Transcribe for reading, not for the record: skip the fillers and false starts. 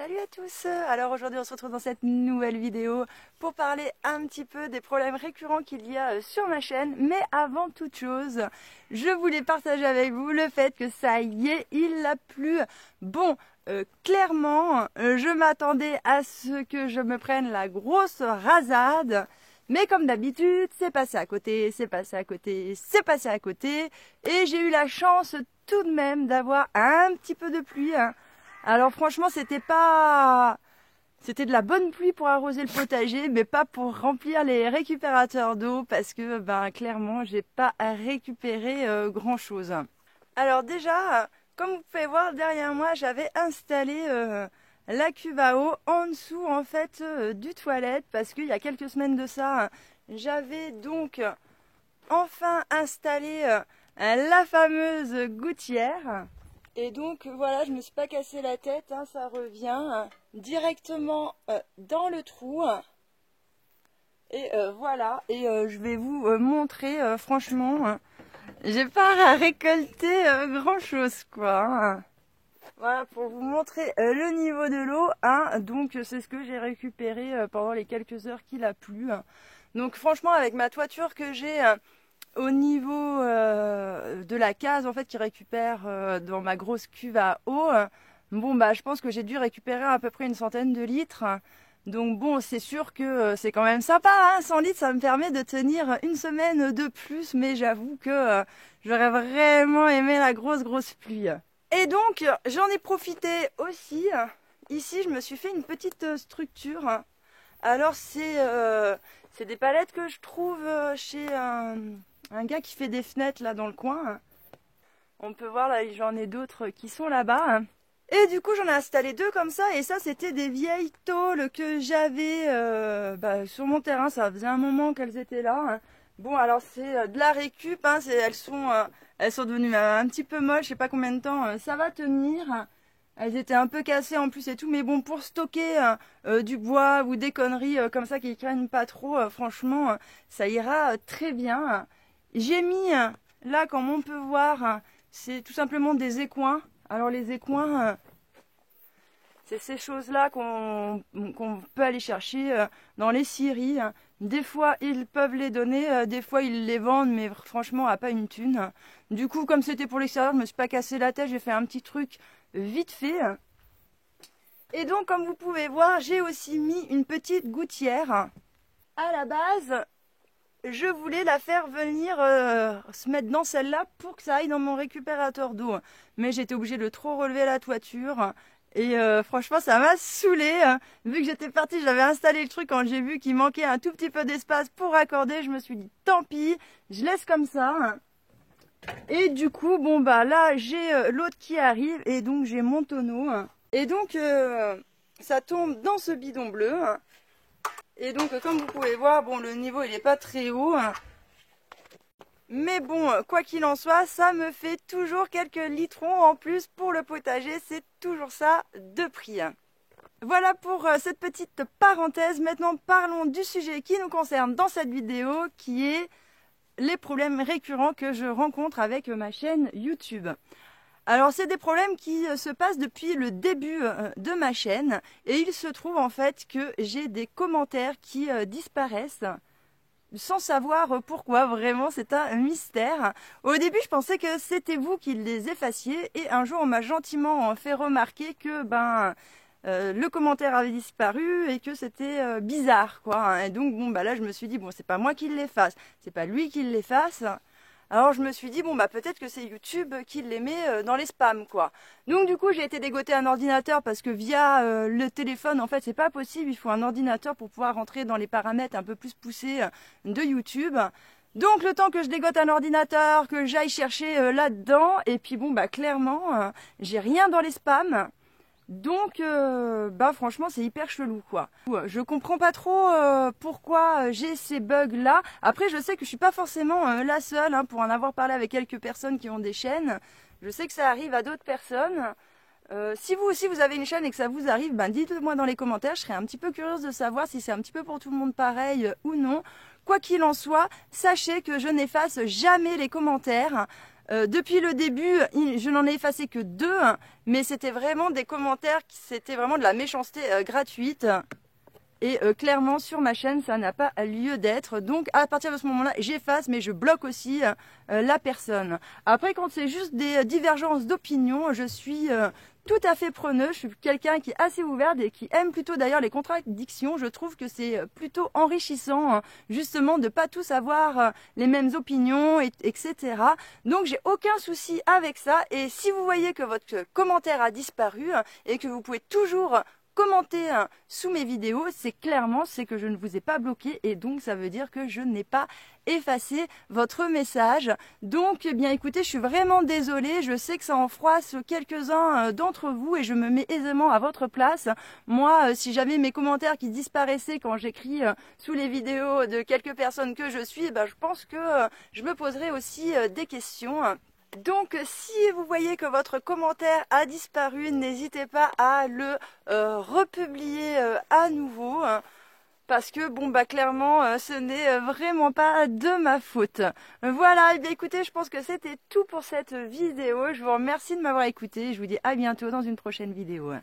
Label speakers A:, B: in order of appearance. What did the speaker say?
A: Salut à tous! Alors aujourd'hui on se retrouve dans cette nouvelle vidéo pour parler un petit peu des problèmes récurrents qu'il y a sur ma chaîne. Mais avant toute chose, je voulais partager avec vous le fait que ça y est, il a plu. Bon, clairement, je m'attendais à ce que je me prenne la grosse rasade. Mais comme d'habitude, c'est passé à côté, c'est passé à côté, c'est passé à côté. Et j'ai eu la chance tout de même d'avoir un petit peu de pluie. Alors franchement, c'était de la bonne pluie pour arroser le potager, mais pas pour remplir les récupérateurs d'eau parce que clairement, j'ai pas à récupérer grand-chose. Alors déjà, comme vous pouvez voir derrière moi, j'avais installé la cuve à eau en dessous en fait du toilette parce qu'il y a quelques semaines de ça, j'avais donc enfin installé la fameuse gouttière. Et donc voilà, je me suis pas cassé la tête, ça revient directement dans le trou. Et voilà, et je vais vous montrer, franchement, j'ai pas à récolter grand chose quoi. Voilà, pour vous montrer le niveau de l'eau, donc c'est ce que j'ai récupéré pendant les quelques heures qu'il a plu. Donc franchement, avec ma toiture que j'ai au niveau de la case en fait qui récupère dans ma grosse cuve à eau, je pense que j'ai dû récupérer à peu près une centaine de litres. Donc bon, c'est sûr que c'est quand même sympa, 100 litres ça me permet de tenir une semaine de plus, mais j'avoue que j'aurais vraiment aimé la grosse pluie. Et donc j'en ai profité aussi, ici je me suis fait une petite structure. Alors c'est des palettes que je trouve chez un gars qui fait des fenêtres là dans le coin. On peut voir là, j'en ai d'autres qui sont là-bas. Et du coup j'en ai installé deux comme ça, et ça c'était des vieilles tôles que j'avais sur mon terrain, ça faisait un moment qu'elles étaient là. Bon alors c'est de la récup, elles sont devenues un petit peu molles, je sais pas combien de temps ça va tenir. Elles étaient un peu cassées en plus et tout, mais bon, pour stocker du bois ou des conneries comme ça qui craignent pas trop, franchement, ça ira très bien. J'ai mis, là, comme on peut voir, c'est tout simplement des écoins. Alors les écoins, c'est ces choses-là qu'on peut aller chercher dans les scieries. Des fois, ils peuvent les donner, des fois, ils les vendent, mais franchement, à pas une thune. Du coup, comme c'était pour l'extérieur, je me suis pas cassé la tête, j'ai fait un petit truc vite fait. Et donc, comme vous pouvez voir, j'ai aussi mis une petite gouttière. À la base, je voulais la faire venir se mettre dans celle-là pour que ça aille dans mon récupérateur d'eau. Mais j'étais obligée de trop relever la toiture. Et franchement, ça m'a saoulée. Vu que j'étais partie, j'avais installé le truc. Quand j'ai vu qu'il manquait un tout petit peu d'espace pour raccorder, je me suis dit, tant pis, je laisse comme ça. Et du coup, là, j'ai l'autre qui arrive et donc j'ai mon tonneau. Et donc, ça tombe dans ce bidon bleu. Et donc, comme vous pouvez voir, le niveau, il n'est pas très haut. Mais bon, quoi qu'il en soit, ça me fait toujours quelques litrons en plus pour le potager. C'est toujours ça de prix. Voilà pour cette petite parenthèse. Maintenant, parlons du sujet qui nous concerne dans cette vidéo, qui est les problèmes récurrents que je rencontre avec ma chaîne YouTube. Alors c'est des problèmes qui se passent depuis le début de ma chaîne, et il se trouve en fait que j'ai des commentaires qui disparaissent sans savoir pourquoi. Vraiment, c'est un mystère. Au début je pensais que c'était vous qui les effaciez, et un jour on m'a gentiment fait remarquer que le commentaire avait disparu et que c'était bizarre quoi. Et donc là je me suis dit c'est pas moi qui l'efface, c'est pas lui qui l'efface. Alors je me suis dit peut-être que c'est YouTube qui les met dans les spams quoi. Donc du coup j'ai été dégoter un ordinateur parce que via le téléphone en fait c'est pas possible, il faut un ordinateur pour pouvoir rentrer dans les paramètres un peu plus poussés de YouTube. Donc le temps que je dégote un ordinateur, que j'aille chercher là-dedans, et puis clairement j'ai rien dans les spams. Donc franchement c'est hyper chelou quoi. Je comprends pas trop pourquoi j'ai ces bugs là. Après je sais que je suis pas forcément la seule pour en avoir parlé avec quelques personnes qui ont des chaînes. Je sais que ça arrive à d'autres personnes. Si vous aussi vous avez une chaîne et que ça vous arrive, dites-le moi dans les commentaires. Je serais un petit peu curieuse de savoir si c'est un petit peu pour tout le monde pareil ou non. Quoi qu'il en soit, sachez que je n'efface jamais les commentaires. Depuis le début, je n'en ai effacé que 2, mais c'était vraiment des commentaires, c'était vraiment de la méchanceté gratuite. Et clairement sur ma chaîne ça n'a pas lieu d'être, donc à partir de ce moment là j'efface, mais je bloque aussi la personne. Après, quand c'est juste des divergences d'opinion, je suis tout à fait preneuse. Je suis quelqu'un qui est assez ouverte et qui aime plutôt d'ailleurs les contradictions. Je trouve que c'est plutôt enrichissant justement de pas tous avoir les mêmes opinions, etc. Donc j'ai aucun souci avec ça, et si vous voyez que votre commentaire a disparu et que vous pouvez toujours commenter sous mes vidéos, c'est que je ne vous ai pas bloqué, et donc ça veut dire que je n'ai pas effacé votre message. Donc eh bien écoutez, je suis vraiment désolée, je sais que ça en froisse quelques-uns d'entre vous, et je me mets aisément à votre place. Moi, si j'avais mes commentaires qui disparaissaient quand j'écris sous les vidéos de quelques personnes que je suis, je pense que je me poserais aussi des questions. Donc si vous voyez que votre commentaire a disparu, n'hésitez pas à le republier à nouveau, parce que bon clairement ce n'est vraiment pas de ma faute. Voilà, et bien écoutez, je pense que c'était tout pour cette vidéo. Je vous remercie de m'avoir écouté, je vous dis à bientôt dans une prochaine vidéo.